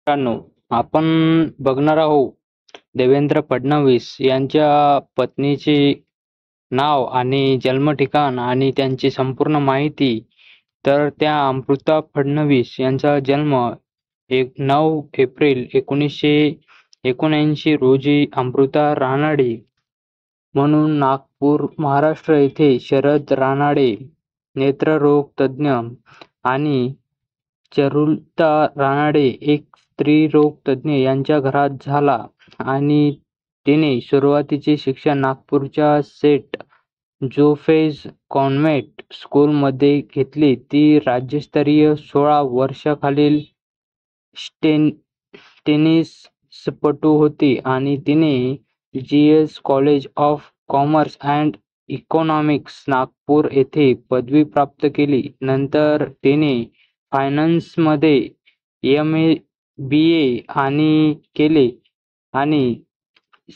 मित्रांनो, आपण बघणार आहोत देवेंद्र फडणवीस यांच्या पत्नीचे नाव आणि जन्म ठिकाण आणि त्यांची संपूर्ण माहिती. तर त्या अमृता फडणवीस यांचा जन्म 9 एप्रिल 1979 रोजी अमृता रानडे म्हणून नागपूर, महाराष्ट्र येथे शरद रानडे, नेत्ररोग तज्ज्ञ आणि चारुलता रानडे एक स्त्रीरोग तज्ज्ञ यांच्या घरात झाला आणि तिने सुरुवातीचे शिक्षण नागपूरच्या सेंट जोसेफ कॉन्व्हेंट स्कूलमध्ये घेतले. ती राज्यस्तरीय 16 वर्षाखालील टेनिसपटू होती आणि तिने GS college of commerce and economics Nagpur येथे पदवी प्राप्त केली. नंतर तिने फायनान्समध्ये एम.ए. बी.ए. केले आणि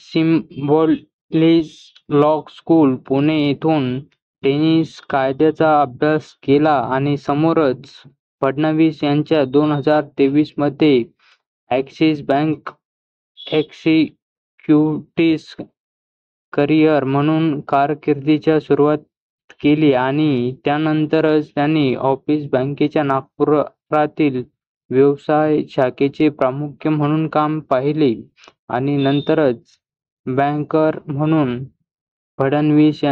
सिम्बायोसिस लॉ स्कूल, पुणे येथून टेनिस कायद्याचा अभ्यास केला आणि समोरच फडणवीस यांच्या 2023 मध्ये ॲक्सिस बँक एक्झिक्युटिव्ह करिअर म्हणून कारकिर्दीची सुरुवात केली आणि त्यानंतरच त्यांनी ऑक्सिस बँकेच्या नागपुरातील व्यवसाय शाखेचे प्रमुख म्हणून काम पाहिले आणि नंतरच बँकर म्हणून. फडणवीस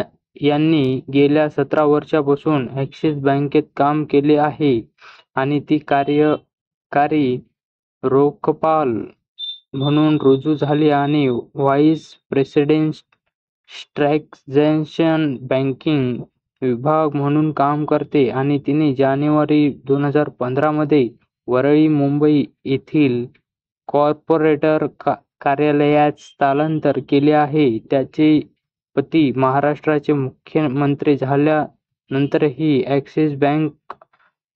यांनी गेल्या 17 वर्षांपासून ॲक्सिस बँकेत काम केले आहे आणि ती कार्यकारी रोखपाल म्हणून रुजू झाली आणि व्हाईस प्रेसिडेंट स्ट्रॅटेजिक बँकिंग विभाग म्हणून काम करते आणि तिने जानेवारी 2015 मध्ये वरळी, मुंबई येथील कॉर्पोरेट कार्यालयात स्थलांतर केले आहे. त्याचे पती महाराष्ट्राचे मुख्यमंत्री झाल्यानंतरही ॲक्सिस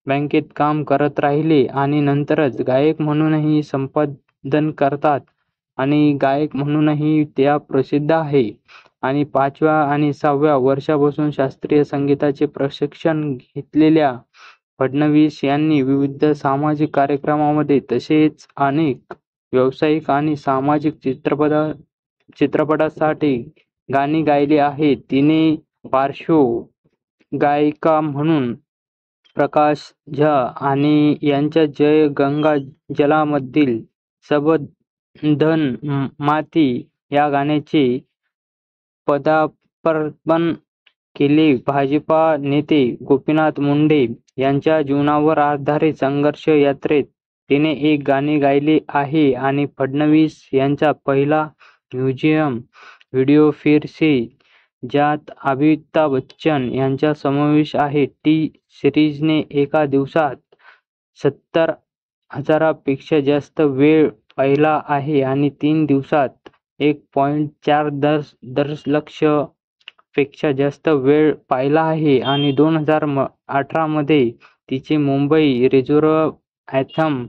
बँकेत काम करत राहिले आणि नंतरच गायक म्हणूनही संपादन करतात आणि गायक म्हणूनही त्या प्रसिद्ध आहे आणि 5व्या आणि 6व्या वर्षापासून शास्त्रीय संगीताचे प्रशिक्षण घेतलेल्या फडणवीस यांनी विविध सामाजिक कार्यक्रमांमध्ये तसेच अनेक व्यावसायिक आणि सामाजिक चित्रपटांसाठी गाणी गायली आहेत. तिने पार्श्वगायिका म्हणून प्रकाश झा आणि यांच्या जय गंगा जलामधील सबंधन माती या गाण्याचे पदार्पण केले. भाजपा नेते गोपीनाथ मुंडे यांच्या जीवनावर आधारित संघर्ष यात्रेत तिने एक गाणे गायले आहे आणि फडणवीस यांचा पहिला म्युझिक व्हिडिओ फिर से, ज्यात अमिताभ बच्चन यांचा समावेश आहे. टी सिरीजने एका दिवसात 70,000पेक्षा जास्त वेळ पाहिला आहे आणि 3 दिवसात 1.4 दशलक्ष पेक्षा जास्त वेळ पाहिला आहे आणि 2018 मध्ये तिचे मुंबई रिझर्व्ह अँथम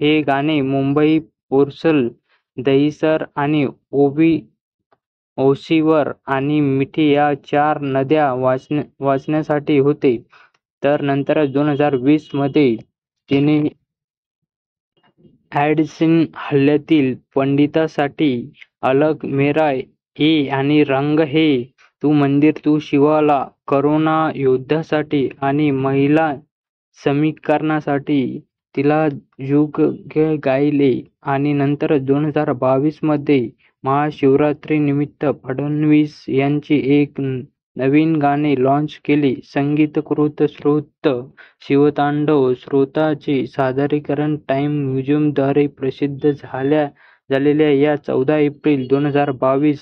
हे गाणे मुंबई पोर्टल, दहिसर आणि ओशीवर आणि मिठी या 4 नद्या वाचण्यासाठी होते. तर नंतरच 2020 मध्ये तिने ॲडिसन हल्ल्यातील पीडितांसाठी अलग मेरा ये आणि रंग है तू मंदिर तू शिवाला, करोना योद्ध्यांसाठी आणि महिला सक्षमीकरणासाठी तिला युगळे गायले आणि नंतरच 2022 मध्ये महाशिवरात्रीनिमित्त फडणवीस यांनी एक नवीन गाणे लाँच केले. संगीतकृत स्रोत शिवतांडव स्रोताचे सादरीकरण टाइम म्युझिकद्वारे प्रसिद्ध झालेल्या या 14 एप्रिल 2022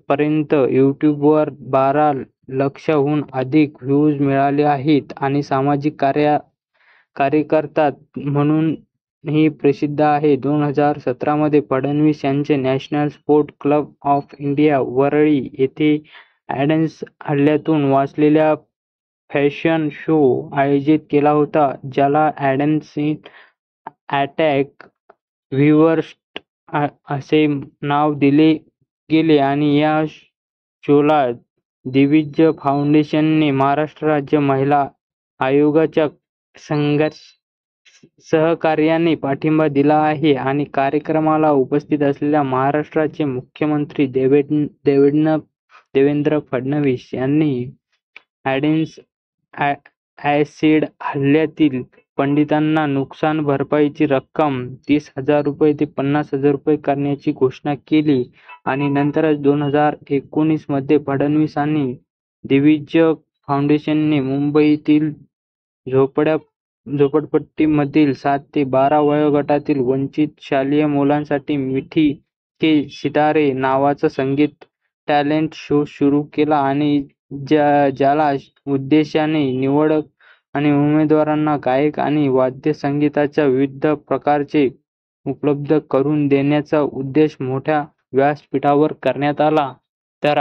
पर्यंत यूट्यूबवर 12 लाखांहून अधिक व्ह्यूज मिळाले आहेत आणि सामाजिक कार्यकर्ता म्हणूनही प्रसिद्ध आहे. 2017 मध्ये फडणवीस यांनी national sports club of India Worli येथे ॲडिसन हल्ल्यातून वाचलेला फॅशन शो आयोजित केला होता, ज्याला ॲडिसन अटॅक व्हिवर्स्ट असे नाव दिले गेले आणि या शोला दिग्विजय फाउंडेशनने महाराष्ट्र राज्य महिला आयोगाच्या सहकार्याने पाठिंबा दिला आहे आणि कार्यक्रमाला उपस्थित असलेल्या महाराष्ट्राचे मुख्यमंत्री देवेंद्र फडणवीस यांनी ॲडिस ॲसिड हल्ल्यातील पीडितांना नुकसान भरपाईची रक्कम 30,000 रुपये ते 50,000 रुपये करण्याची घोषणा केली आणि नंतरच 2019 मध्ये फडणवीस आणि दिग्विजय फाउंडेशनने मुंबईतील झोपडपट्टीमधील 7 ते 12 वयोगटातील वंचित शालेय मुलांसाठी मिठी के सितारे नावाचा संगीत टॅलेंट शो सुरू केला आणि ज्याला उद्देशाने निवड आणि उमेदवारांना गायक आणि वाद्य संगीताच्या विविध प्रकारचे उपलब्ध करून देण्याचा उद्देश मोठ्या व्यासपीठावर करण्यात आला. तर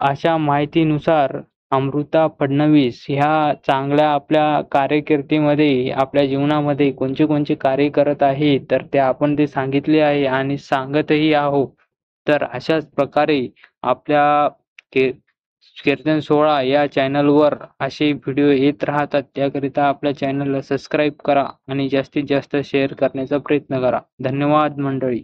अशा माहितीनुसार अमृता फडणवीस ह्या चांगल्या आपल्या कारकिर्दीमध्ये आपल्या जीवनामध्ये कोणते कार्य करत आहे तर ते आपण ते सांगितले आहे आणि सांगतही आहोत. तर अशाच प्रकारे आपल्या कीर्तन सोहळा या चॅनलवर असे व्हिडिओ येत राहतात. त्याकरिता आपल्या चॅनलला सबस्क्राईब करा आणि जास्तीत जास्त शेअर करण्याचा प्रयत्न करा. धन्यवाद मंडळी.